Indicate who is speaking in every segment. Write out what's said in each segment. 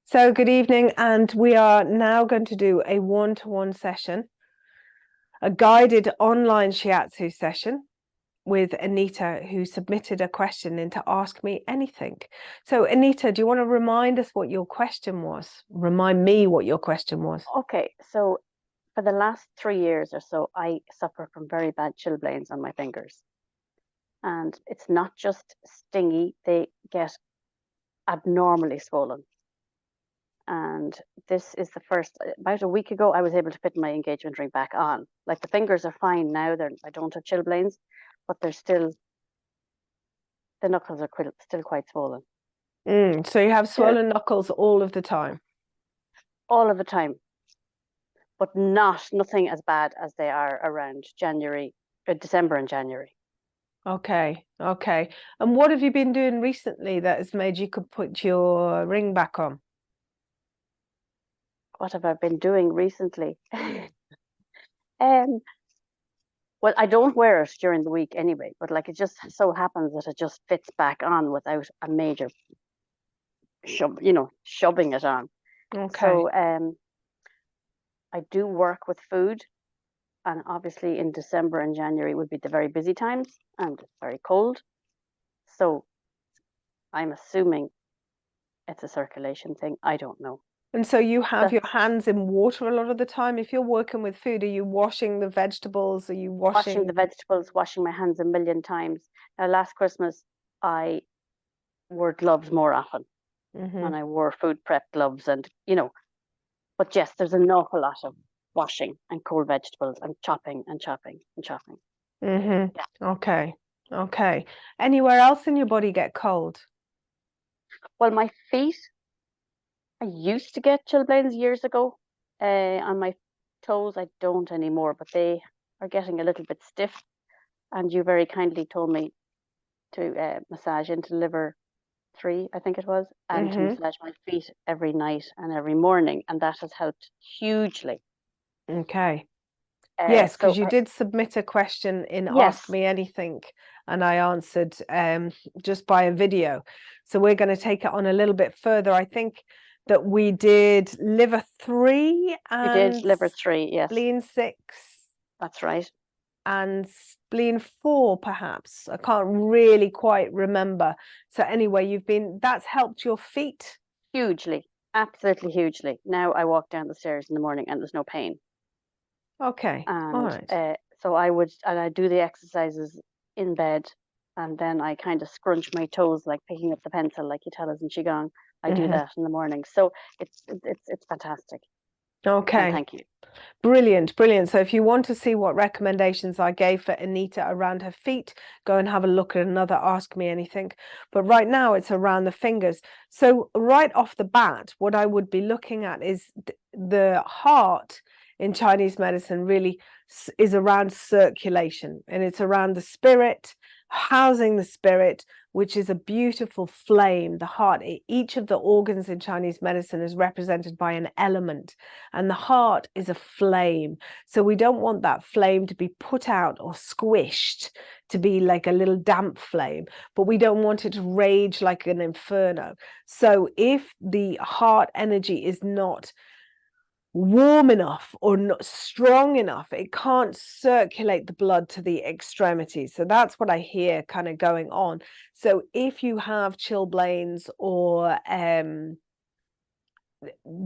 Speaker 1: So good evening, and we are now going to do a one-to-one session, a guided online Shiatsu session with Anita, who submitted a question in to Ask Me Anything. So Anita, do you want to remind us what your question was? Remind me what your question was.
Speaker 2: Okay, so for the last 3 years or so, I suffer from very bad chilblains on my fingers. And it's not just stingy, they get abnormally swollen. And this is the first, about a week ago, I was able to fit my engagement ring back on. Like the fingers are fine now, I don't have chilblains, but the knuckles are still quite swollen.
Speaker 1: So you have swollen knuckles all of the time?
Speaker 2: All of the time, but nothing as bad as they are around December and January.
Speaker 1: Okay. And what have you been doing recently that has made you could put your ring back on?
Speaker 2: What have I been doing recently? Well, I don't wear it during the week anyway, but like it just so happens that it just fits back on without a major shoving it on.
Speaker 1: Okay.
Speaker 2: So I do work with food, and obviously in December and January would be the very busy times and it's very cold. So I'm assuming it's a circulation thing. I don't know.
Speaker 1: And so you have your hands in water a lot of the time. If you're working with food, are you washing the vegetables? Are you
Speaker 2: washing the vegetables, washing my hands a million times? Now, last Christmas, I wore gloves more often, and I wore food prep gloves, and but yes, there's an awful lot of washing and cold vegetables and chopping and chopping and chopping.
Speaker 1: Yeah. Okay. Anywhere else in your body get cold?
Speaker 2: Well, my feet, I used to get chilblains years ago. On my toes, I don't anymore, but they are getting a little bit stiff. And you very kindly told me to massage into liver 3, I think it was, and to massage my feet every night and every morning, and that has helped hugely.
Speaker 1: Okay. Yes, because you did submit a question in Ask Me Anything, and I answered just by a video. So we're going to take it on a little bit further. I think that we did liver 3 and
Speaker 2: we did liver 3, yes.
Speaker 1: Spleen 6.
Speaker 2: That's right.
Speaker 1: And spleen 4, perhaps. I can't really quite remember. So anyway, that's helped your feet?
Speaker 2: Hugely, absolutely hugely. Now I walk down the stairs in the morning and there's no pain.
Speaker 1: Okay.
Speaker 2: And
Speaker 1: all right.
Speaker 2: So I do the exercises in bed, and then I kind of scrunch my toes, like picking up the pencil, like you tell us in Qi Gong. I do that in the morning. So it's fantastic.
Speaker 1: Okay.
Speaker 2: And thank you.
Speaker 1: Brilliant. So if you want to see what recommendations I gave for Anita around her feet, go and have a look at another Ask Me Anything. But right now it's around the fingers. So right off the bat, what I would be looking at is the heart in Chinese medicine really is around circulation, and it's around the spirit, housing the spirit, which is a beautiful flame. The heart, each of the organs in Chinese medicine is represented by an element, and the heart is a flame. So we don't want that flame to be put out or squished to be like a little damp flame, but we don't want it to rage like an inferno. So if the heart energy is not warm enough or not strong enough, it can't circulate the blood to the extremities. So that's what I hear kind of going on. So if you have chilblains or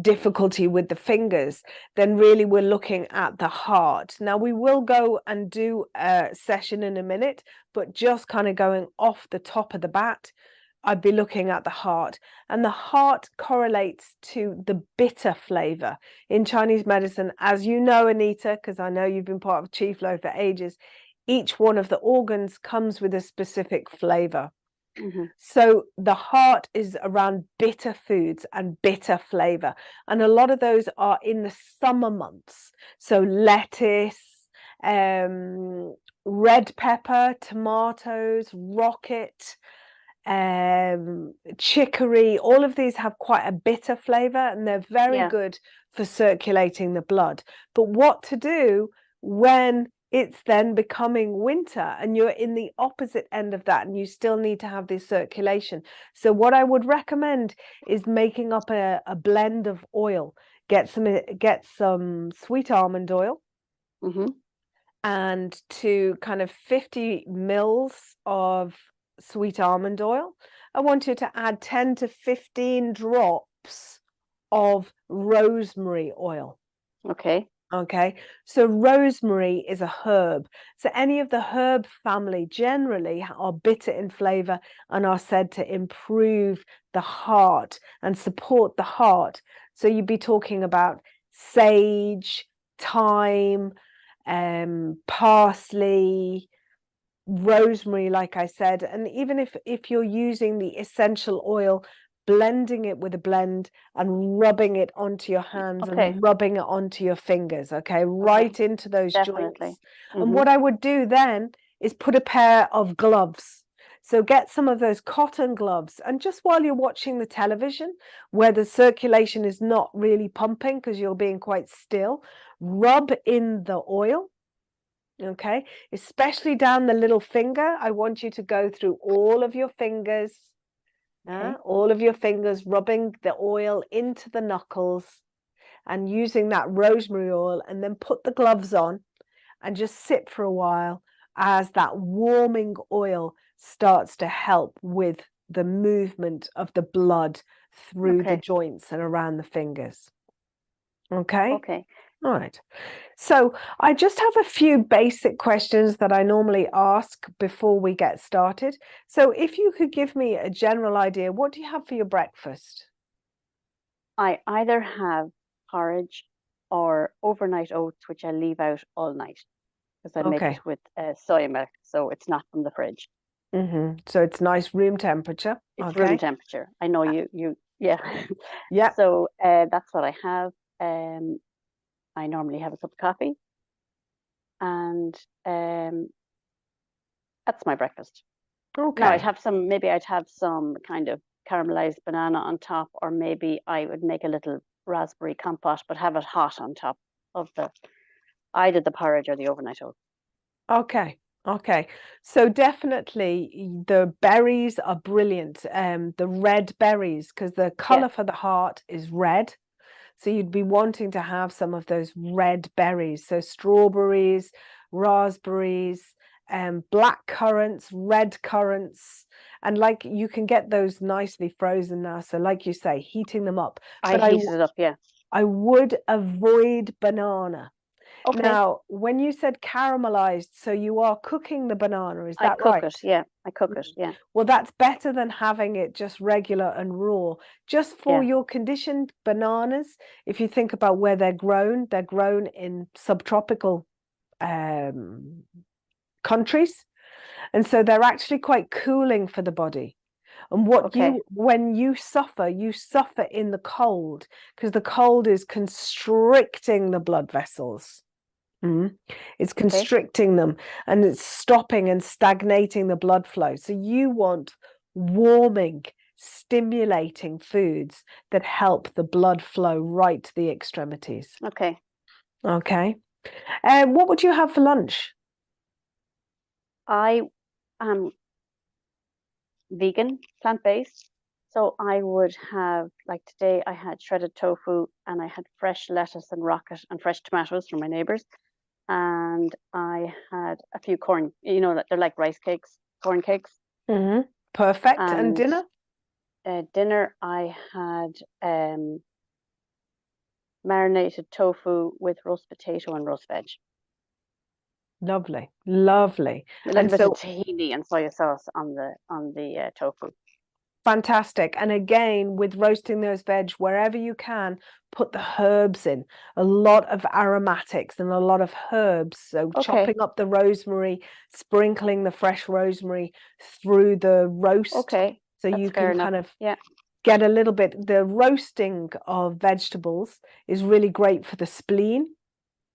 Speaker 1: difficulty with the fingers, then really we're looking at the heart. Now we will go and do a session in a minute, but just kind of going off the top of the bat, I'd be looking at the heart, and the heart correlates to the bitter flavor in Chinese medicine. As you know, Anita, because I know you've been part of Qi Flow for ages, each one of the organs comes with a specific flavor. So the heart is around bitter foods and bitter flavor, and a lot of those are in the summer months. So lettuce, red pepper, tomatoes, rocket, chicory, all of these have quite a bitter flavor, and they're very good for circulating the blood. But what to do when it's then becoming winter and you're in the opposite end of that and you still need to have this circulation. So what I would recommend is making up a blend of oil. Get some sweet almond oil and to kind of 50 mils of sweet almond oil. I want you to add 10 to 15 drops of rosemary oil.
Speaker 2: Okay.
Speaker 1: Okay, so rosemary is a herb. So any of the herb family generally are bitter in flavor and are said to improve the heart and support the heart. So you'd be talking about sage, thyme, parsley, rosemary, like I said. And even if you're using the essential oil, blending it with a blend and rubbing it onto your hands and rubbing it onto your fingers, okay, right into those joints. And what I would do then is put a pair of gloves. So get some of those cotton gloves, and just while you're watching the television where the circulation is not really pumping because you're being quite still, rub in the oil. Okay, especially down the little finger. I want you to go through all of your fingers, all of your fingers, rubbing the oil into the knuckles and using that rosemary oil, and then put the gloves on and just sit for a while as that warming oil starts to help with the movement of the blood through the joints and around the fingers. Okay.
Speaker 2: Okay.
Speaker 1: All right. So I just have a few basic questions that I normally ask before we get started. So if you could give me a general idea, what do you have for your breakfast?
Speaker 2: I either have porridge or overnight oats, which I leave out all night because I make it with soy milk, so it's not from the fridge.
Speaker 1: So it's nice room temperature.
Speaker 2: It's room temperature. I know yeah.
Speaker 1: Yeah.
Speaker 2: So that's what I have. I normally have a cup of coffee, and that's my breakfast.
Speaker 1: Okay.
Speaker 2: Now I'd have some kind of caramelized banana on top, or maybe I would make a little raspberry compote, but have it hot on top of either the porridge or the overnight oats.
Speaker 1: Okay. So definitely the berries are brilliant. The red berries, because the color for the heart is red. So you'd be wanting to have some of those red berries. So strawberries, raspberries, black currants, red currants, and like you can get those nicely frozen now. So like you say, heating them up.
Speaker 2: But I heat it up,
Speaker 1: I would avoid banana. Now, when you said caramelized, so you are cooking the banana, is that right?
Speaker 2: I cook it, yeah. I cook it, yeah.
Speaker 1: Well, that's better than having it just regular and raw. Just for your conditioned bananas, if you think about where they're grown in subtropical countries. And so they're actually quite cooling for the body. And when you suffer in the cold, because the cold is constricting the blood vessels. It's constricting them and it's stopping and stagnating the blood flow. So you want warming, stimulating foods that help the blood flow right to the extremities.
Speaker 2: Okay.
Speaker 1: What would you have for lunch?
Speaker 2: I am vegan, plant-based. So I would have, like today, I had shredded tofu and I had fresh lettuce and rocket and fresh tomatoes from my neighbors. And I had a few corn, they're like rice cakes, corn cakes.
Speaker 1: Perfect. And dinner?
Speaker 2: Dinner, I had marinated tofu with roast potato and roast veg.
Speaker 1: Lovely.
Speaker 2: A little bit of tahini and soy sauce on the tofu.
Speaker 1: Fantastic. And again, with roasting those veg, wherever you can, put the herbs in. A lot of aromatics and a lot of herbs. So chopping up the rosemary, sprinkling the fresh rosemary through the roast. So you can kind of get a little bit. The roasting of vegetables is really great for the spleen.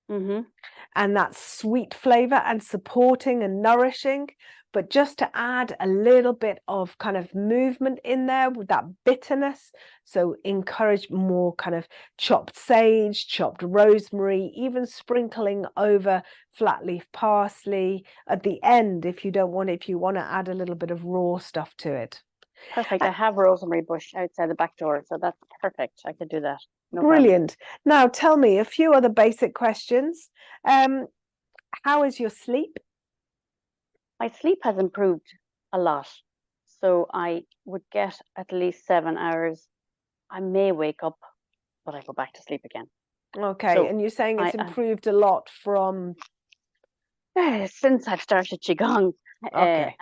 Speaker 1: And that sweet flavor and supporting and nourishing. but just to add a little bit of kind of movement in there with that bitterness. So encourage more kind of chopped sage, chopped rosemary, even sprinkling over flat leaf parsley at the end if you want to add a little bit of raw stuff to it.
Speaker 2: Perfect. I have rosemary bush outside the back door, so that's perfect. I could do that. No
Speaker 1: Brilliant.
Speaker 2: problem.
Speaker 1: Now tell me a few other basic questions. How is your sleep?
Speaker 2: My sleep has improved a lot. So I would get at least 7 hours. I may wake up, but I go back to sleep again.
Speaker 1: Okay,
Speaker 2: so
Speaker 1: and you're saying it's improved a lot from
Speaker 2: since I've started Qi Gong.
Speaker 1: Okay.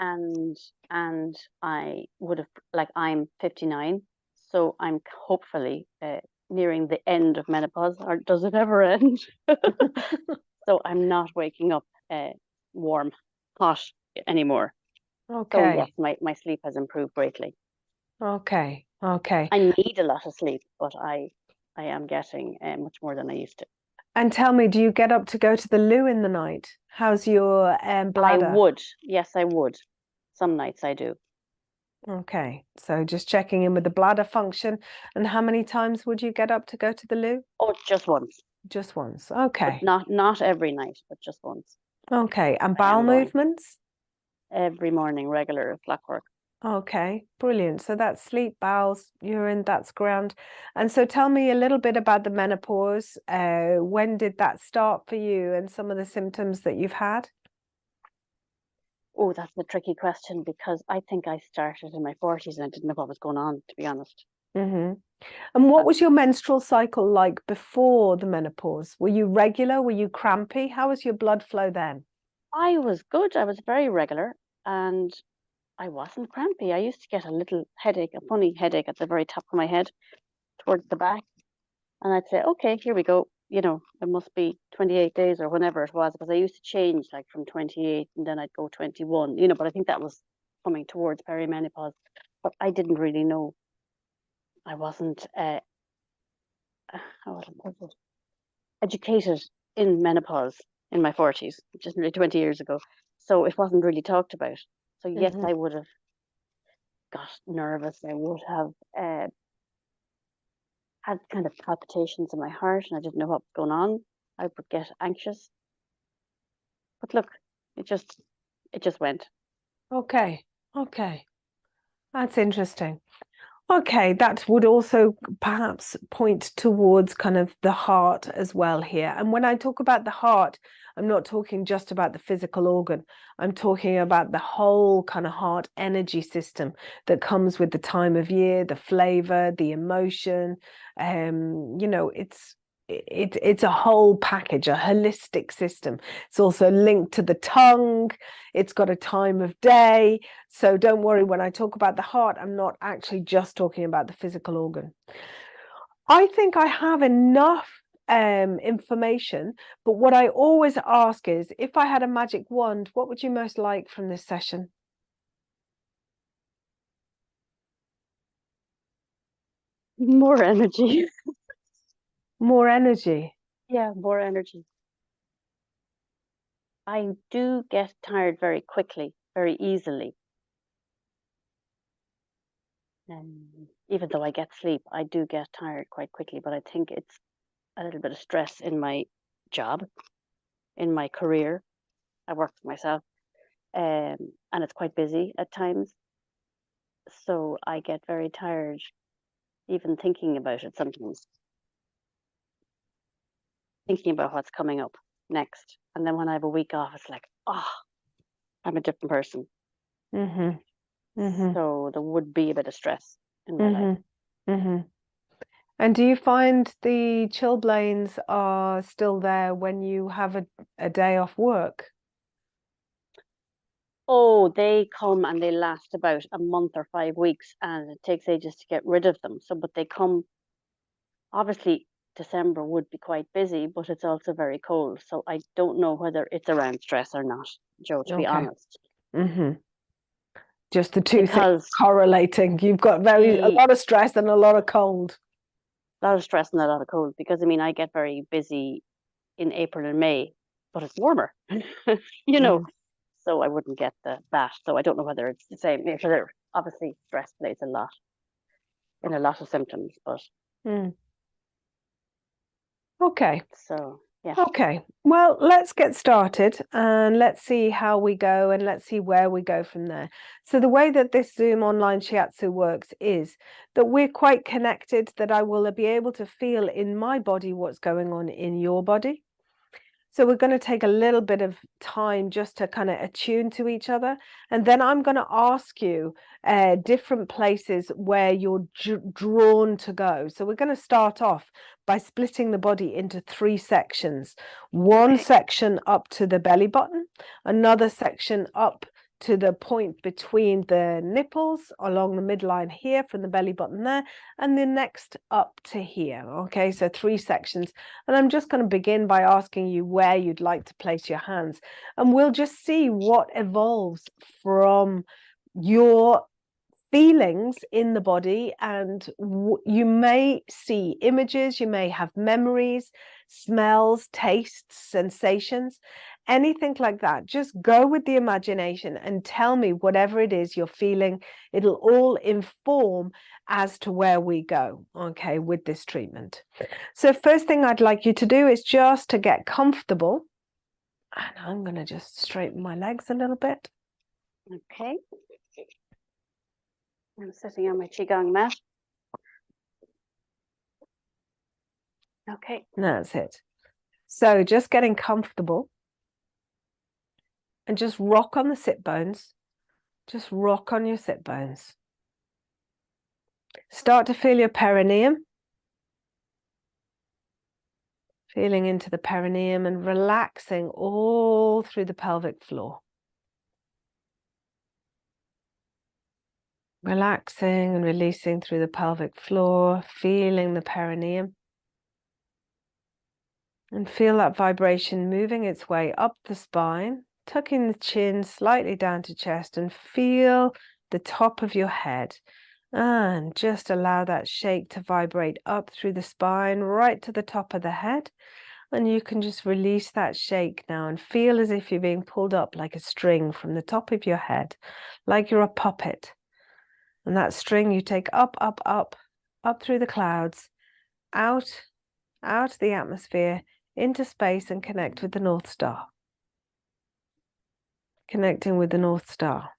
Speaker 2: And I would have, like, I'm 59, so I'm hopefully nearing the end of menopause, or does it ever end? So I'm not waking up warm, hot anymore.
Speaker 1: Okay.
Speaker 2: So yes, my sleep has improved greatly.
Speaker 1: Okay. Okay.
Speaker 2: I need a lot of sleep, but I am getting much more than I used to.
Speaker 1: And tell me, do you get up to go to the loo in the night? How's your bladder?
Speaker 2: I would. Yes, I would. Some nights I do.
Speaker 1: Okay, so just checking in with the bladder function. And how many times would you get up to go to the loo?
Speaker 2: Oh, just once.
Speaker 1: Just once. Okay.
Speaker 2: But not every night, but just once.
Speaker 1: Okay, and
Speaker 2: I am
Speaker 1: bowel
Speaker 2: going.
Speaker 1: movements?
Speaker 2: Every morning, regular clockwork.
Speaker 1: Okay, brilliant. So that's sleep, bowels, urine, that's grand. And so tell me a little bit about the menopause. When did that start for you and some of the symptoms that you've had?
Speaker 2: Oh, that's a tricky question, because I think I started in my 40s and I didn't know what was going on, to be honest.
Speaker 1: Mm-hmm. And what was your menstrual cycle like before the menopause? Were you regular? Were you crampy? How was your blood flow then?
Speaker 2: I was good. I was very regular, and I wasn't crampy. I used to get a little headache, a funny headache at the very top of my head, towards the back. And I'd say, okay, here we go. It must be 28 days or whenever it was, because I used to change, like, from 28 and then I'd go 21, but I think that was coming towards perimenopause. But I didn't really know. I wasn't how was it? Educated in menopause in my 40s, which is nearly 20 years ago. So it wasn't really talked about. So yes,
Speaker 1: Mm-hmm.
Speaker 2: I would have got nervous. I would have had kind of palpitations in my heart, and I didn't know what was going on. I would get anxious. But look, it just went.
Speaker 1: Okay. Okay. That's interesting. Okay, that would also perhaps point towards kind of the heart as well here. And when I talk about the heart, I'm not talking just about the physical organ. I'm talking about the whole kind of heart energy system that comes with the time of year, the flavor, the emotion. It's a whole package, a holistic system. It's also linked to the tongue. It's got a time of day. So don't worry, when I talk about the heart, I'm not actually just talking about the physical organ. I think I have enough information, but what I always ask is, if I had a magic wand, what would you most like from this session?
Speaker 2: More energy.
Speaker 1: More energy.
Speaker 2: Yeah, more energy. I do get tired very quickly, very easily. Even though I get sleep, I do get tired quite quickly. But I think it's a little bit of stress in my job, in my career. I work for myself, and it's quite busy at times. So I get very tired even thinking about it sometimes, thinking about what's coming up next. And then when I have a week off, it's like, oh, I'm a different person.
Speaker 1: Mm-hmm. Mm-hmm.
Speaker 2: So there would be a bit of stress in my life.
Speaker 1: Mm-hmm. And do you find the chilblains are still there when you have a day off work?
Speaker 2: Oh, they come and they last about a month or 5 weeks, and it takes ages to get rid of them. So, but they come, obviously, December would be quite busy, but it's also very cold. So I don't know whether it's around stress or not, Joe, to be
Speaker 1: Okay.
Speaker 2: honest.
Speaker 1: Mm-hmm. Just the two things
Speaker 2: Because
Speaker 1: correlating. You've got a lot of stress and a lot of cold.
Speaker 2: a lot of stress and a lot of cold. Because I mean, I get very busy in April and May, but it's warmer, you know. so I wouldn't get that. So I don't know whether it's the same. Obviously, stress plays a lot in a lot of symptoms, but
Speaker 1: Okay.
Speaker 2: so yeah.
Speaker 1: Okay, well, let's get started and let's see how we go and let's see where we go from there. So the way that this Zoom online Shiatsu works is that we're quite connected, that I will be able to feel in my body what's going on in your body. So we're going to take a little bit of time just to kind of attune to each other. And then I'm going to ask you different places where you're drawn to go. So we're going to start off by splitting the body into 3 sections. One section up to the belly button, another section up to the point between the nipples along the midline here from the belly button there, and the next up to here. Okay, so 3 sections. And I'm just going to begin by asking you where you'd like to place your hands. And we'll just see what evolves from your feelings in the body. And you may see images, you may have memories, smells, tastes, sensations, anything like that. Just go with the imagination and tell me whatever it is you're feeling. It'll all inform as to where we go, okay, with this treatment. So first thing I'd like you to do is just to get comfortable. And I'm going to just straighten my legs a little bit.
Speaker 2: Okay. I'm sitting on my Qi Gong mat. Okay.
Speaker 1: That's it. So just getting comfortable and just rock on the sit bones. Just rock on your sit bones. Start to feel your perineum. Feeling into the perineum and relaxing all through the pelvic floor. Relaxing and releasing through the pelvic floor, feeling the perineum. And feel that vibration moving its way up the spine, tucking the chin slightly down to chest, and feel the top of your head. And just allow that shake to vibrate up through the spine, right to the top of the head. And you can just release that shake now and feel as if you're being pulled up like a string from the top of your head, like you're a puppet. And that string you take up, up, up, up through the clouds, out the atmosphere, into space, and connect with the North Star. Connecting with the North Star.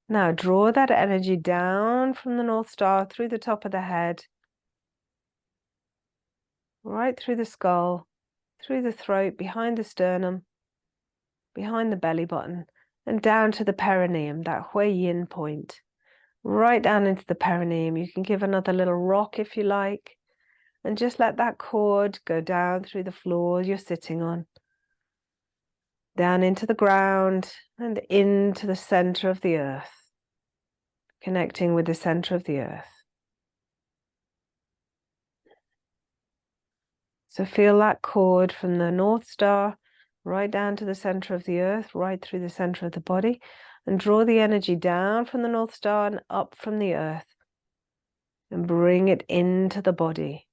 Speaker 1: Now draw that energy down from the North Star through the top of the head, right through the skull, through the throat, behind the sternum, behind the belly button, and down to the perineum, that Hui Yin point. Right down into the perineum. You can give another little rock if you like, and just let that cord go down through the floor you're sitting on, down into the ground and into the center of the earth, connecting with the center of the earth. So feel that cord from the North Star right down to the center of the earth, right through the center of the body, and draw the energy down from the North Star and up from the earth, and bring it into the body.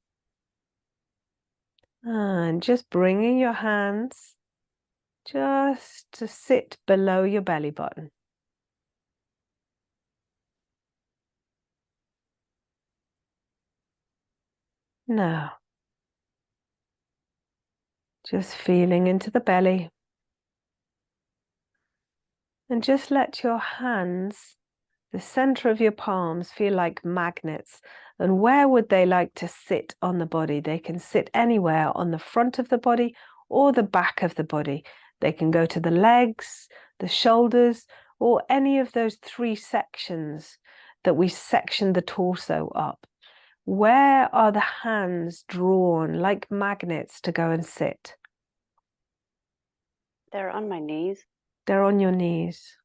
Speaker 1: And just bringing your hands just to sit below your belly button. Now, just feeling into the belly. And just let your hands, the center of your palms, feel like magnets. And where would they like to sit on the body? They can sit anywhere on the front of the body or the back of the body. They can go to the legs, the shoulders, or any of those 3 sections that we sectioned the torso up. Where are the hands drawn like magnets to go and sit?
Speaker 2: They're on my knees.
Speaker 1: They're on your knees.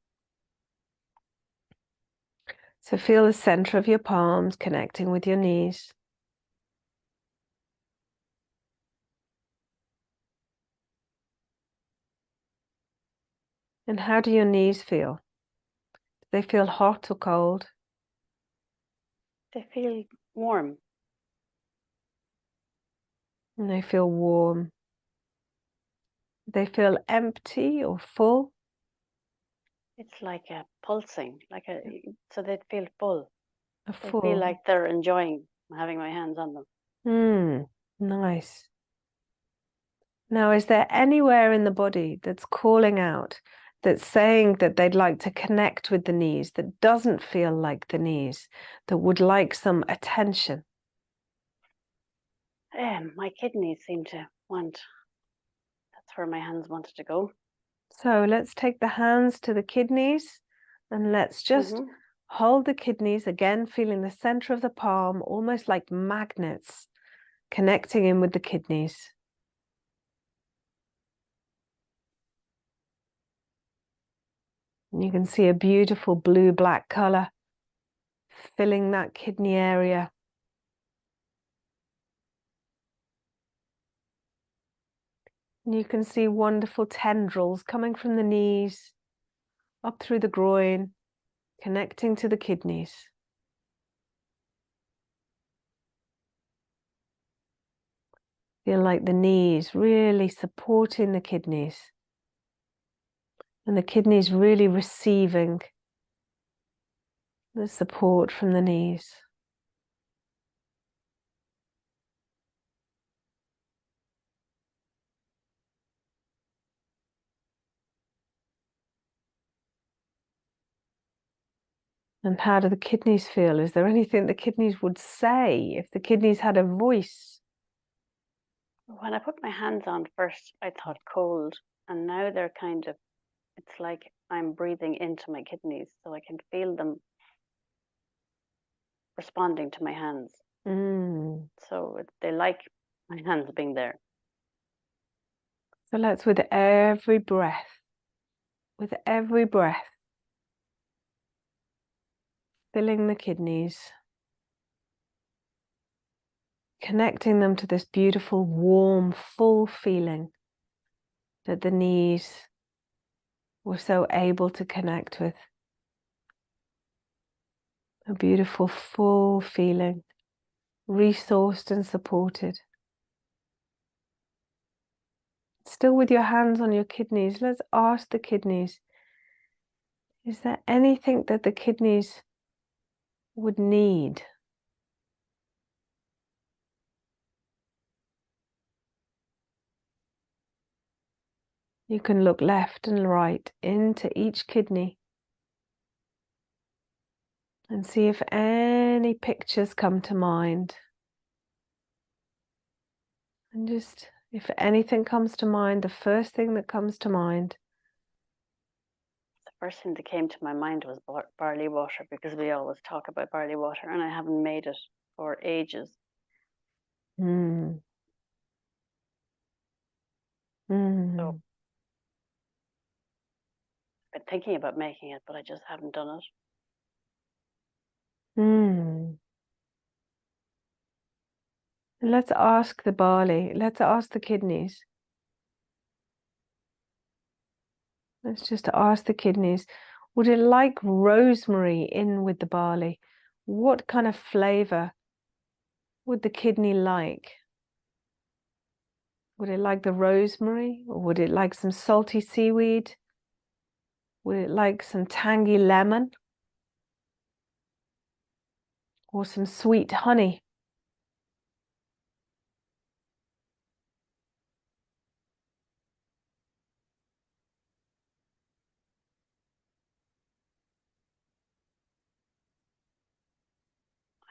Speaker 1: So feel the center of your palms connecting with your knees. And how do your knees feel? Do they feel hot or cold?
Speaker 2: They feel warm.
Speaker 1: And they feel warm. They feel empty or full?
Speaker 2: It's like a pulsing, so they feel full.
Speaker 1: A
Speaker 2: They feel
Speaker 1: full.
Speaker 2: like they're enjoying having my hands on them.
Speaker 1: Nice. Now, is there anywhere in the body that's calling out, that's saying that they'd like to connect with the knees, that doesn't feel like the knees, that would like some attention?
Speaker 2: My kidneys seem to want, that's where my hands wanted to go.
Speaker 1: So let's take the hands to the kidneys and let's just hold the kidneys, again, feeling the center of the palm, almost like magnets, connecting in with the kidneys. And you can see a beautiful blue-black color filling that kidney area. And you can see wonderful tendrils coming from the knees, up through the groin, connecting to the kidneys. Feel like the knees really supporting the kidneys, and the kidneys really receiving the support from the knees. And how do the kidneys feel? Is there anything the kidneys would say if the kidneys had a voice?
Speaker 2: When I put my hands on first, I thought cold, and now they're it's like I'm breathing into my kidneys, so I can feel them responding to my hands. So they like my hands being there.
Speaker 1: So let's, with every breath, filling the kidneys, connecting them to this beautiful, warm, full feeling that the knees were so able to connect with. A beautiful, full feeling, resourced and supported. Still with your hands on your kidneys, let's ask the kidneys, is there anything that the kidneys would need? You can look left and right into each kidney and see if any pictures come to mind. And just, if anything comes to mind, the first thing that comes to mind.
Speaker 2: The first thing that came to my mind was barley water, because we always talk about barley water, and I haven't made it for ages. So I've been thinking about making it, but I just haven't done it.
Speaker 1: Let's ask the barley, let's ask the kidneys. Let's just ask the kidneys, would it like rosemary in with the barley? What kind of flavor would the kidney like? Would it like the rosemary, or would it like some salty seaweed? Would it like some tangy lemon? Or some sweet honey?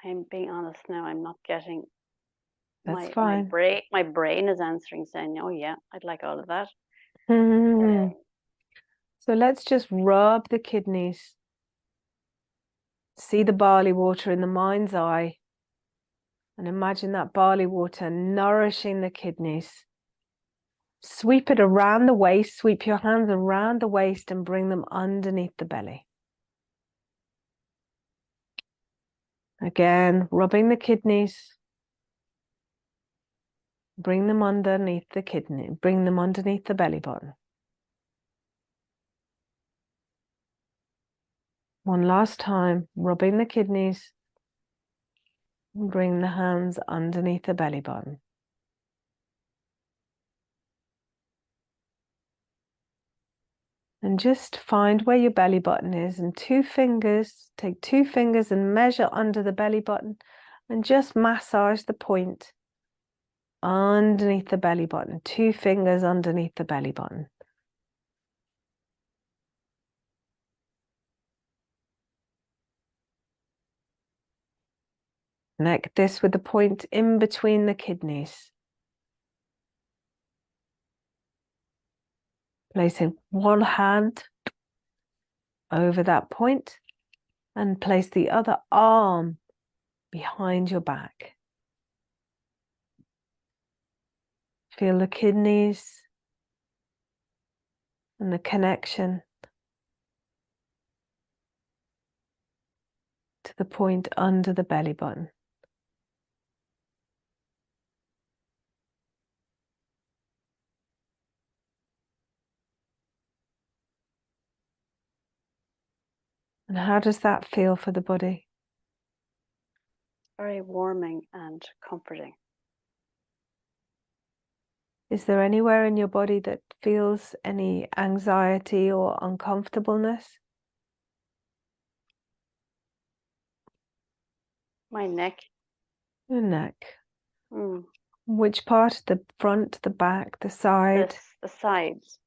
Speaker 2: I'm being honest now, I'm not getting.
Speaker 1: That's fine.
Speaker 2: My brain is answering, saying, oh yeah, I'd like all of that.
Speaker 1: So let's just rub the kidneys. See the barley water in the mind's eye. And imagine that barley water nourishing the kidneys. Sweep it around the waist, sweep your hands around the waist and bring them underneath the belly. Again, rubbing the kidneys. Bring them underneath the kidney, bring them underneath the belly button. One last time, rubbing the kidneys. And bring the hands underneath the belly button. And just find where your belly button is, and take 2 fingers and measure under the belly button and just massage the point underneath the belly button. 2 fingers underneath the belly button. Connect this with the point in between the kidneys. Placing one hand over that point and place the other arm behind your back. Feel the kidneys and the connection to the point under the belly button. And how does that feel for the body?
Speaker 2: Very warming and comforting.
Speaker 1: Is there anywhere in your body that feels any anxiety or uncomfortableness?
Speaker 2: My neck.
Speaker 1: Your neck.
Speaker 2: Mm.
Speaker 1: Which part? The front, the back, the side?
Speaker 2: The sides.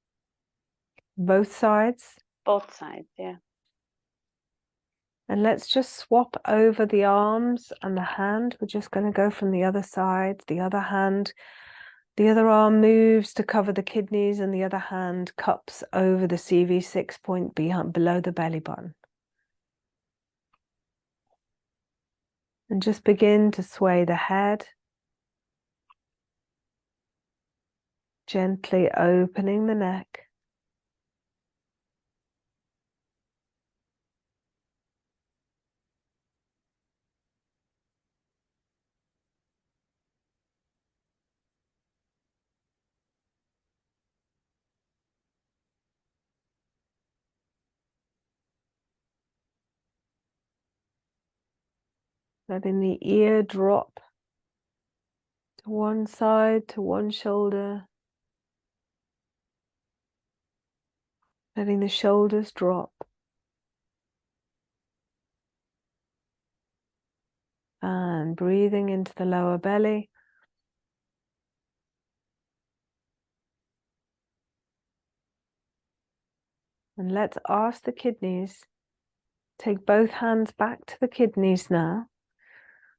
Speaker 1: Both sides?
Speaker 2: Both sides, yeah.
Speaker 1: And let's just swap over the arms and the hand. We're just going to go from the other side, the other hand. The other arm moves to cover the kidneys and the other hand cups over the CV6 point below the belly button. And just begin to sway the head, gently opening the neck. Letting the ear drop to one side, to one shoulder. Letting the shoulders drop. And breathing into the lower belly. And let's ask the kidneys, take both hands back to the kidneys now.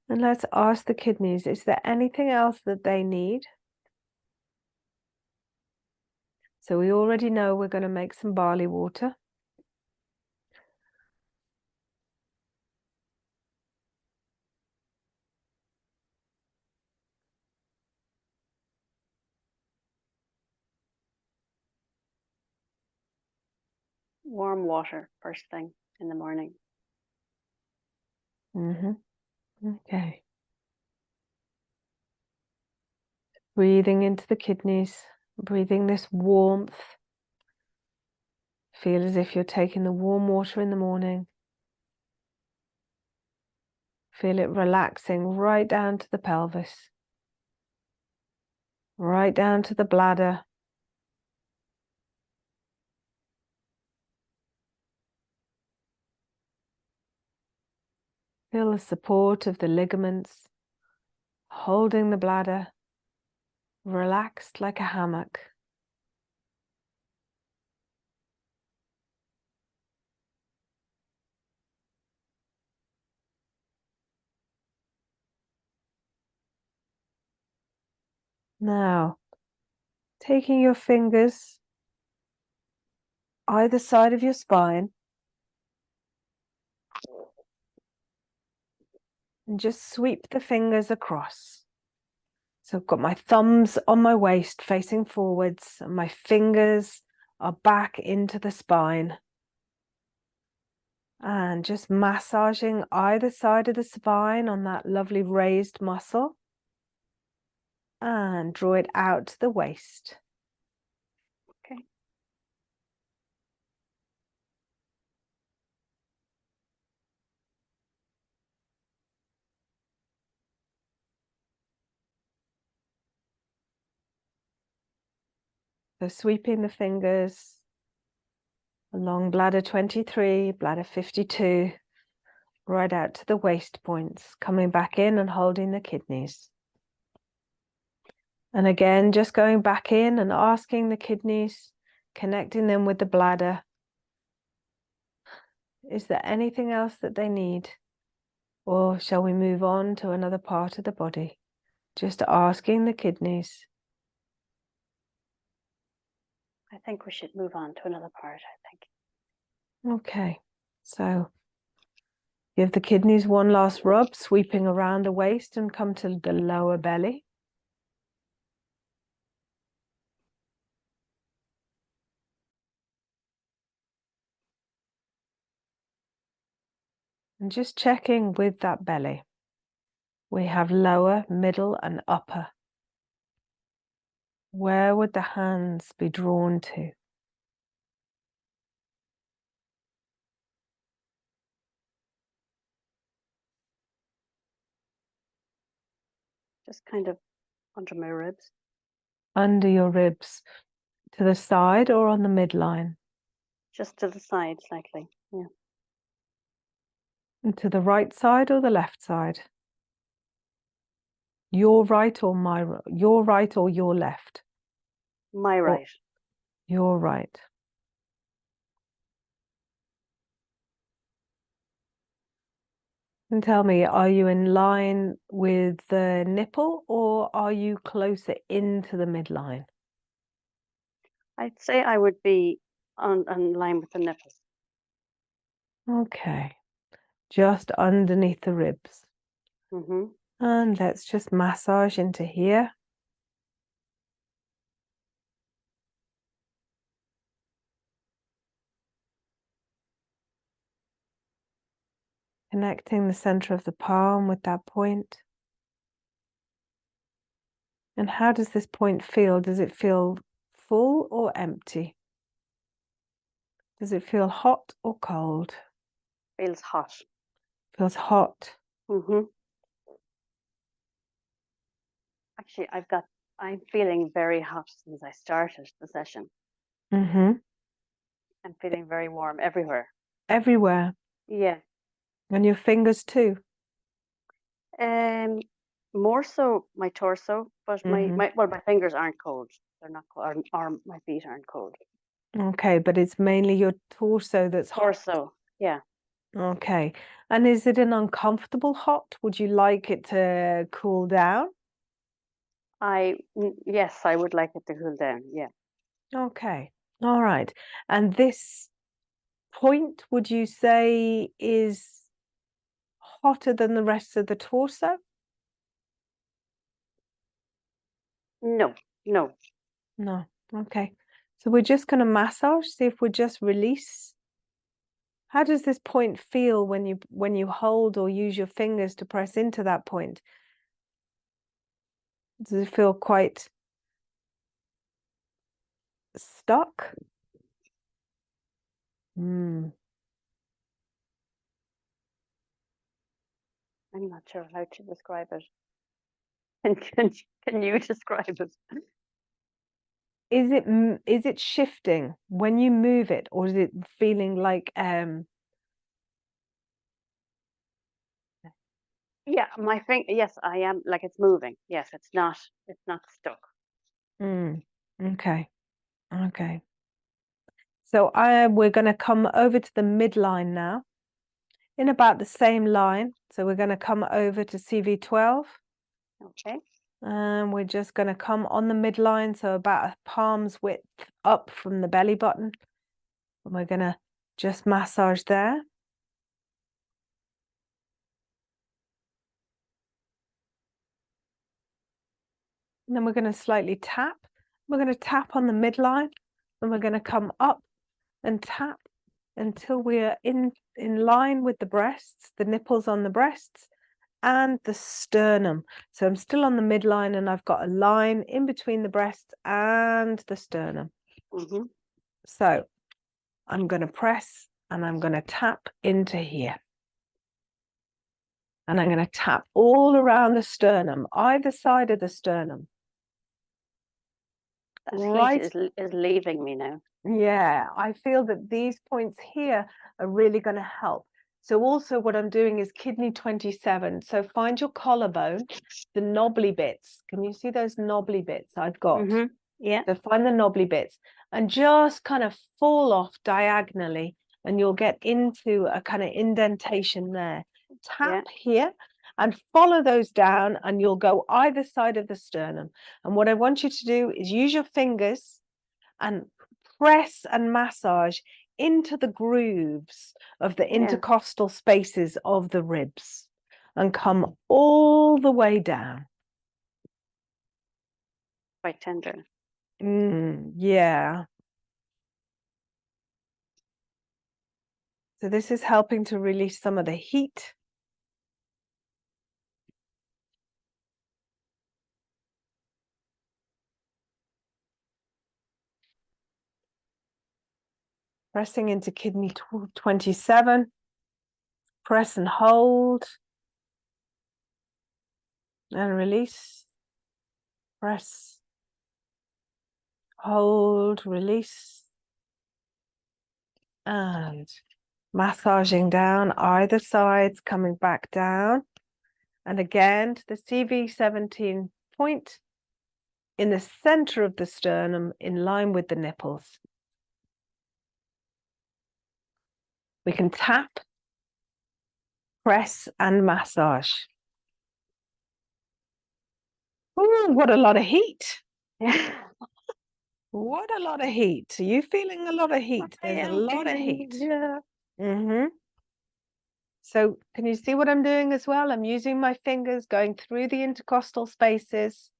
Speaker 1: And let's ask the kidneys, is there anything else that they need? So we already know we're going to make some barley water.
Speaker 2: Warm water first thing in the morning.
Speaker 1: Okay. Breathing into the kidneys, breathing this warmth. Feel as if you're taking the warm water in the morning. Feel it relaxing right down to the pelvis, right down to the bladder. Feel the support of the ligaments, holding the bladder, relaxed like a hammock. Now, taking your fingers either side of your spine and just sweep the fingers across. So I've got my thumbs on my waist facing forwards and my fingers are back into the spine. And just massaging either side of the spine on that lovely raised muscle. And draw it out to the waist.
Speaker 2: Okay.
Speaker 1: So sweeping the fingers along bladder 23, bladder 52, right out to the waist points, coming back in and holding the kidneys. And again, just going back in and asking the kidneys, connecting them with the bladder. Is there anything else that they need? Or shall we move on to another part of the body? Just asking the kidneys.
Speaker 2: I think we should move on to another part, I think.
Speaker 1: Okay, so give the kidneys one last rub, sweeping around the waist and come to the lower belly. And just checking with that belly. We have lower, middle, and upper. Where would the hands be drawn to?
Speaker 2: Just kind of under my ribs.
Speaker 1: Under your ribs, to the side or on the midline?
Speaker 2: Just to the side slightly, yeah.
Speaker 1: And to the right side or the left side? Your right or my right? Your right or your left?
Speaker 2: My right.
Speaker 1: Or your right. And tell me, are you in line with the nipple or are you closer into the midline?
Speaker 2: I'd say I would be on line with the nipples.
Speaker 1: Okay, just underneath the ribs.
Speaker 2: Mm-hmm.
Speaker 1: And let's just massage into here. Connecting the center of the palm with that point. And how does this point feel? Does it feel full or empty? Does it feel hot or cold?
Speaker 2: Feels hot.
Speaker 1: Feels hot.
Speaker 2: Mm-hmm. Actually, I'm feeling very hot since I started the session.
Speaker 1: Mm-hmm.
Speaker 2: I'm feeling very warm everywhere.
Speaker 1: Everywhere.
Speaker 2: Yeah.
Speaker 1: And your fingers too.
Speaker 2: More so my torso, but
Speaker 1: Mm-hmm.
Speaker 2: my fingers aren't cold. They're not cold, or my feet aren't cold.
Speaker 1: Okay, but it's mainly your torso that's hot.
Speaker 2: Torso, yeah.
Speaker 1: Okay. And is it an uncomfortable hot? Would you like it to cool down?
Speaker 2: Yes, I would like it to cool down. Yeah.
Speaker 1: Okay. All right. And this point, would you say, is hotter than the rest of the torso?
Speaker 2: No, no.
Speaker 1: No. Okay. So we're just going to massage, see if we just release. How does this point feel when you hold or use your fingers to press into that point? Does it feel quite stuck?
Speaker 2: I'm not sure how to describe it. Can you describe it?
Speaker 1: Is it shifting when you move it, or is it feeling like
Speaker 2: Yeah, my finger. Yes, I am. Like it's moving. Yes, it's not stuck.
Speaker 1: Okay. Okay. So we're going to come over to the midline now, in about the same line. So we're going to come over to CV12.
Speaker 2: Okay.
Speaker 1: And we're just going to come on the midline, so about a palm's width up from the belly button. And we're going to just massage there. And then we're going to slightly tap. We're going to tap on the midline, and we're going to come up and tap until we're in line with the breasts, the nipples on the breasts, and the sternum. So I'm still on the midline, and I've got a line in between the breasts and the sternum.
Speaker 2: Mm-hmm.
Speaker 1: So I'm going to press and I'm going to tap into here. And I'm going to tap all around the sternum, either side of the sternum.
Speaker 2: That heat is leaving me now.
Speaker 1: Yeah, I feel that these points here are really going to help. So also what I'm doing is kidney 27. So find your collarbone, the knobbly bits. Can you see those knobbly bits I've got?
Speaker 2: Yeah.
Speaker 1: So find the knobbly bits and just kind of fall off diagonally, and you'll get into a kind of indentation there. Tap here and follow those down, and you'll go either side of the sternum. And what I want you to do is use your fingers and press and massage into the grooves of the intercostal spaces of the ribs and come all the way down.
Speaker 2: Quite tender.
Speaker 1: Yeah. So this is helping to release some of the heat. Pressing into kidney 27. Press and hold. And release. Press. Hold, release. And massaging down either sides, coming back down. And again to the CV17 point in the center of the sternum, in line with the nipples. We can tap, press, and massage. Ooh, what a lot of heat. What a lot of heat. Are you feeling a lot of heat? There's a lot of heat.
Speaker 2: Yeah.
Speaker 1: So can you see what I'm doing as well? I'm using my fingers, going through the intercostal spaces.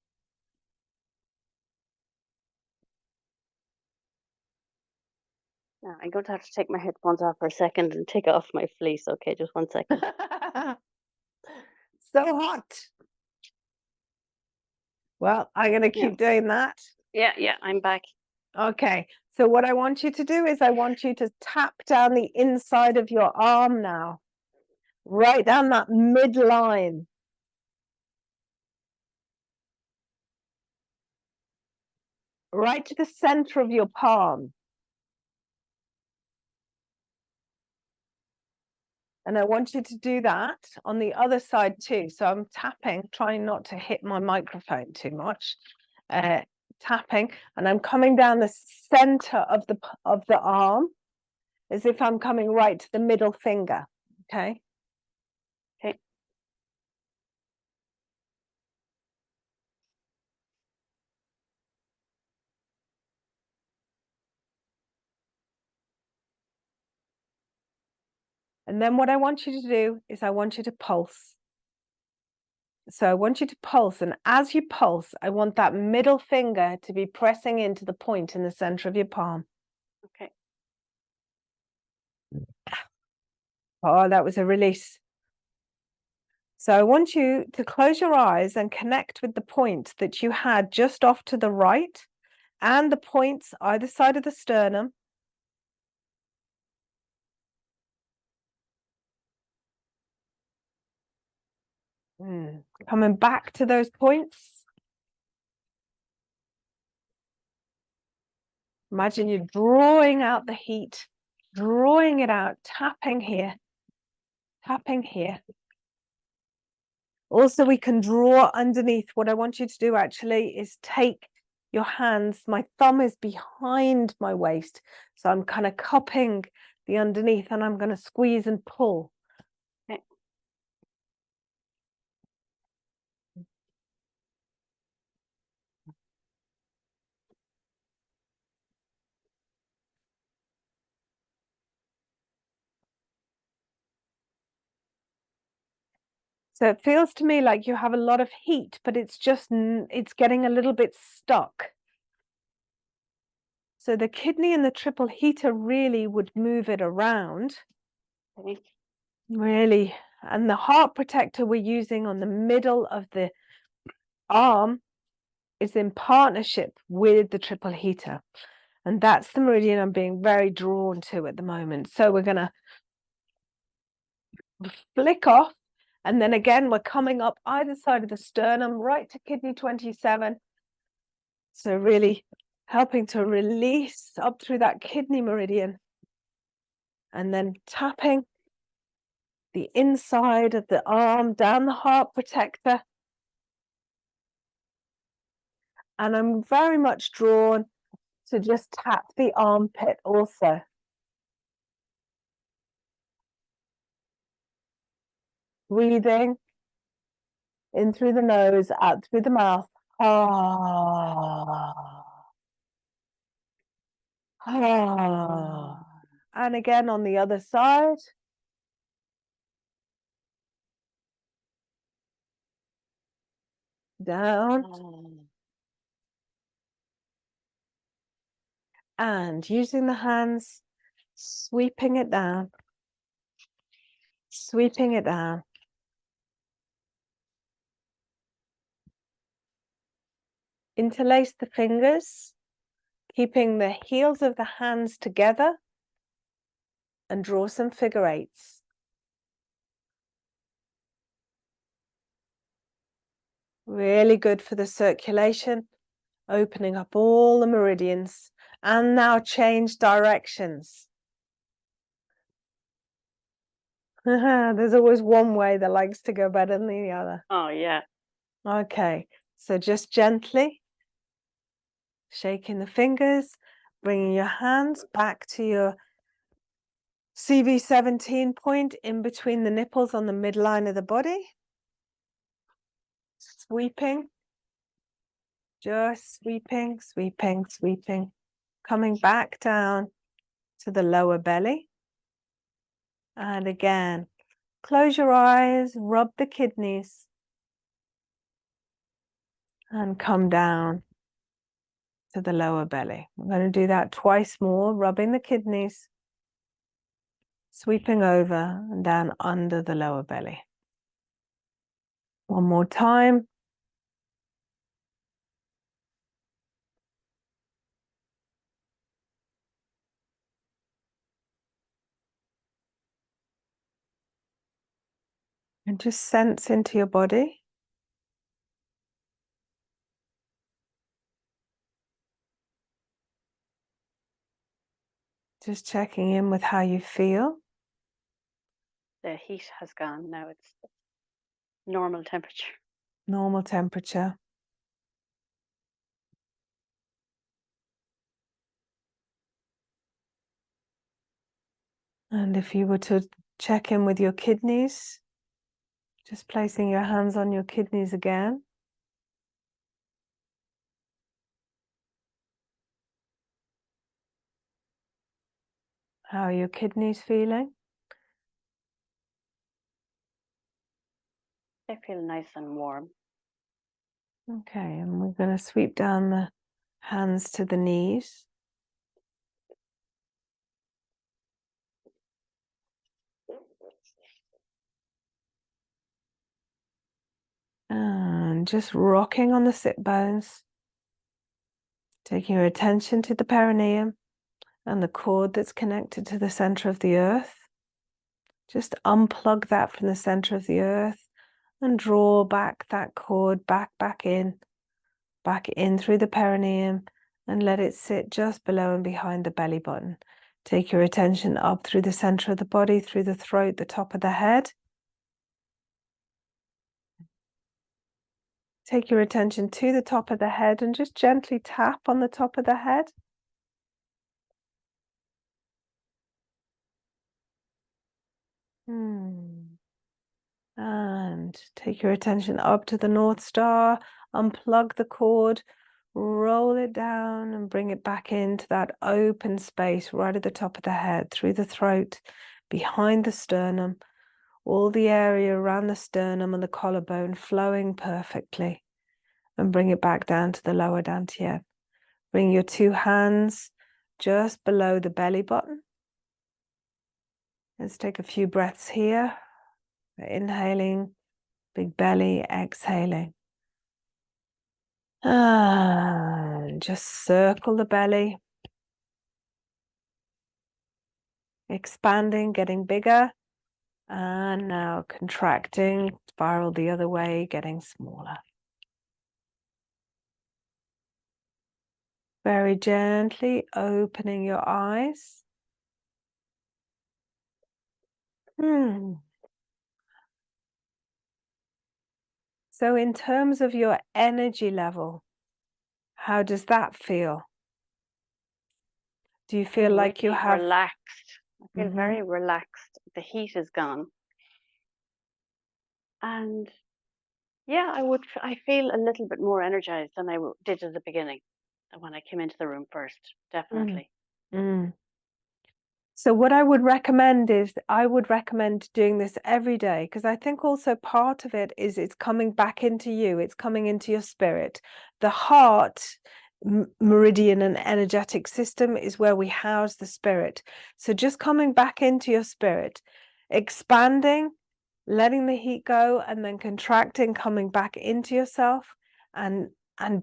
Speaker 2: Now, I'm going to have to take my headphones off for a second and take off my fleece. Okay, just 1 second.
Speaker 1: So hot. Well, I'm going to keep doing that.
Speaker 2: Yeah, I'm back.
Speaker 1: Okay, so what I want you to do is I want you to tap down the inside of your arm now, right down that midline. Right to the center of your palm. And I want you to do that on the other side too. So I'm tapping, trying not to hit my microphone too much. Tapping, and I'm coming down the center of the arm as if I'm coming right to the middle finger. Okay.
Speaker 2: Okay.
Speaker 1: And then what I want you to do is I want you to pulse. So I want you to pulse, and as you pulse, I want that middle finger to be pressing into the point in the center of your palm.
Speaker 2: Okay.
Speaker 1: Oh, that was a release. So I want you to close your eyes and connect with the point that you had just off to the right and the points either side of the sternum. Coming back to those points. Imagine you're drawing out the heat, drawing it out, tapping here, tapping here. Also, we can draw underneath. What I want you to do actually is take your hands. My thumb is behind my waist, so I'm kind of cupping the underneath, and I'm going to squeeze and pull.
Speaker 2: Okay.
Speaker 1: So it feels to me like you have a lot of heat, but it's just, it's getting a little bit stuck. So the kidney and the triple heater really would move it around.
Speaker 2: Okay.
Speaker 1: Really. And the heart protector we're using on the middle of the arm is in partnership with the triple heater. And that's the meridian I'm being very drawn to at the moment. So we're going to flick off. And then again, we're coming up either side of the sternum, right to kidney 27. So really helping to release up through that kidney meridian, and then tapping the inside of the arm down the heart protector. And I'm very much drawn to just tap the armpit also. Breathing in through the nose, out through the mouth. Ah. Ah. And again on the other side. Down. And using the hands, sweeping it down. Sweeping it down. Interlace the fingers, keeping the heels of the hands together, and draw some figure eights. Really good for the circulation, opening up all the meridians. And now change directions. There's always one way that likes to go better than the other.
Speaker 2: Oh, yeah.
Speaker 1: Okay, so just gently shaking the fingers, bringing your hands back to your CV17 point in between the nipples on the midline of the body. Sweeping, just sweeping, sweeping, sweeping, coming back down to the lower belly. And again, close your eyes, rub the kidneys, and come down to the lower belly. I'm going to do that twice more, rubbing the kidneys, sweeping over and down under the lower belly. One more time. And just sense into your body. Just checking in with how you feel.
Speaker 2: The heat has gone. Now it's normal temperature.
Speaker 1: Normal temperature. And if you were to check in with your kidneys, just placing your hands on your kidneys again. How are your kidneys feeling?
Speaker 2: They feel nice and warm.
Speaker 1: Okay, and we're going to sweep down the hands to the knees. And just rocking on the sit bones. Taking your attention to the perineum and the cord that's connected to the center of the earth. Just unplug that from the center of the earth and draw back that cord back in through the perineum, and let it sit just below and behind the belly button. Take your attention up through the center of the body, through the throat, the top of the head. Take your attention to the top of the head and just gently tap on the top of the head. And take your attention up to the North Star, unplug the cord, roll it down and bring it back into that open space right at the top of the head, through the throat, behind the sternum, all the area around the sternum and the collarbone flowing perfectly. And bring it back down to the lower dantian. Bring your two hands just below the belly button. Let's take a few breaths here. Inhaling, big belly, exhaling. And just circle the belly. Expanding, getting bigger. And now contracting, spiral the other way, getting smaller. Very gently opening your eyes. So in terms of your energy level, how does that feel? Do you feel like you
Speaker 2: really
Speaker 1: have
Speaker 2: relaxed? I feel very relaxed. The heat is gone. And yeah, I feel a little bit more energized than I did at the beginning, when I came into the room first, definitely.
Speaker 1: So what I would recommend is I would recommend doing this every day, because I think also part of it is it's coming back into you. It's coming into your spirit. The heart meridian and energetic system is where we house the spirit. So just coming back into your spirit, expanding, letting the heat go, and then contracting, coming back into yourself, and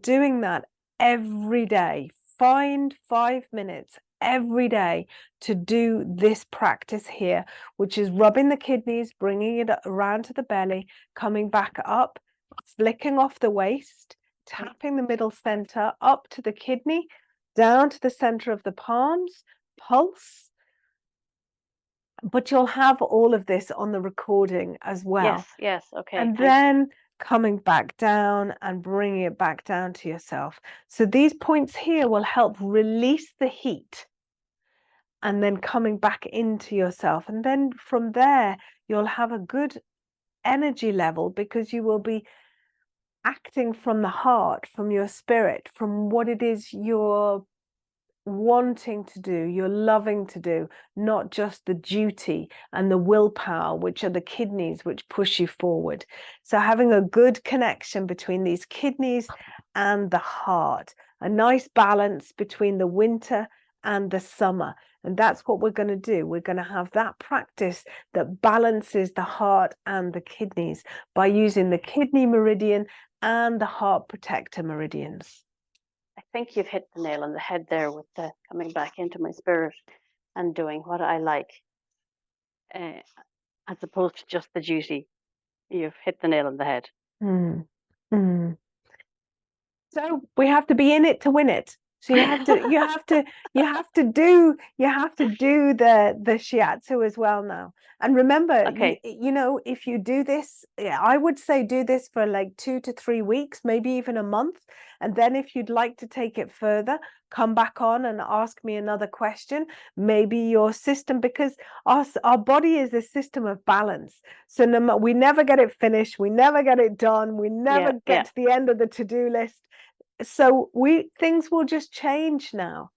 Speaker 1: doing that every day. Find 5 minutes every day to do this practice here, which is rubbing the kidneys, bringing it around to the belly, coming back up, flicking off the waist, tapping the middle center up to the kidney, down to the center of the palms, pulse. But you'll have all of this on the recording as well.
Speaker 2: Yes, okay.
Speaker 1: And then coming back down and bringing it back down to yourself. So these points here will help release the heat, and then coming back into yourself. And then from there, you'll have a good energy level, because you will be acting from the heart, from your spirit, from what it is you're wanting to do, you're loving to do, not just the duty and the willpower, which are the kidneys which push you forward. So having a good connection between these kidneys and the heart, a nice balance between the winter and the summer. And that's what we're going to do. We're going to have that practice that balances the heart and the kidneys by using the kidney meridian and the heart protector meridians.
Speaker 2: I think you've hit the nail on the head there with the coming back into my spirit and doing what I like, as opposed to just the duty. You've hit the nail on the head.
Speaker 1: So we have to be in it to win it. So you have to do the shiatsu as well now. And remember,
Speaker 2: Okay.
Speaker 1: you know, if you do this, I would say do this for like 2 to 3 weeks, maybe even a month. And then if you'd like to take it further, come back on and ask me another question. Maybe your system, because our body is a system of balance. So we never get it finished, we never get it done, we never get to the end of the to-do list. So things will just change now.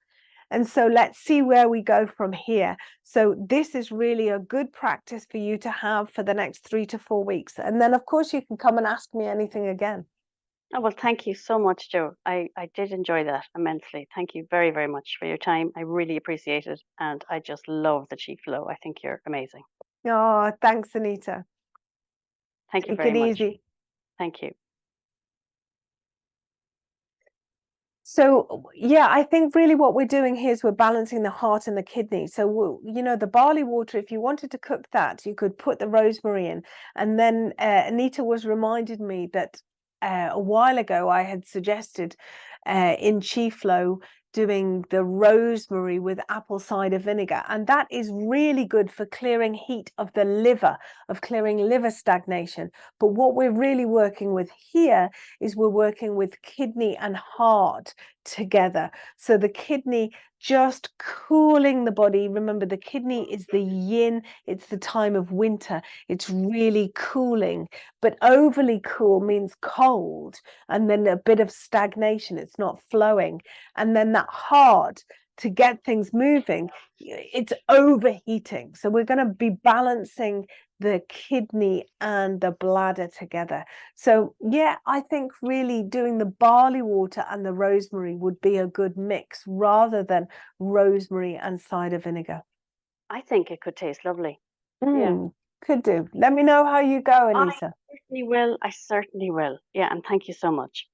Speaker 1: And so let's see where we go from here. So this is really a good practice for you to have for the next 3 to 4 weeks. And then, of course, you can come and ask me anything again.
Speaker 2: Oh, well, thank you so much, Jo. I did enjoy that immensely. Thank you very, very much for your time. I really appreciate it. And I just love the Qi flow. I think you're amazing.
Speaker 1: Oh, thanks, Anita.
Speaker 2: Thank you
Speaker 1: Take
Speaker 2: very
Speaker 1: it
Speaker 2: much.
Speaker 1: easy.
Speaker 2: Thank you.
Speaker 1: So, yeah, I think really what we're doing here is we're balancing the heart and the kidney. So, you know, the barley water, if you wanted to cook that, you could put the rosemary in. And then Anita was reminded me that a while ago I had suggested in Qi Flow doing the rosemary with apple cider vinegar. And that is really good for clearing heat of the liver, of clearing liver stagnation. But what we're really working with here is we're working with kidney and heart together. So the kidney just cooling the body. Remember, the kidney is the yin, it's the time of winter, it's really cooling, but overly cool means cold, and then a bit of stagnation, it's not flowing. And then that heart, to get things moving, it's overheating. So we're going to be balancing the kidney and the bladder together. So yeah, I think really doing the barley water and the rosemary would be a good mix, rather than rosemary and cider vinegar.
Speaker 2: I think it could taste lovely. Yeah.
Speaker 1: Could do. Let me know how you go, Anita.
Speaker 2: I certainly will. Yeah, and thank you so much.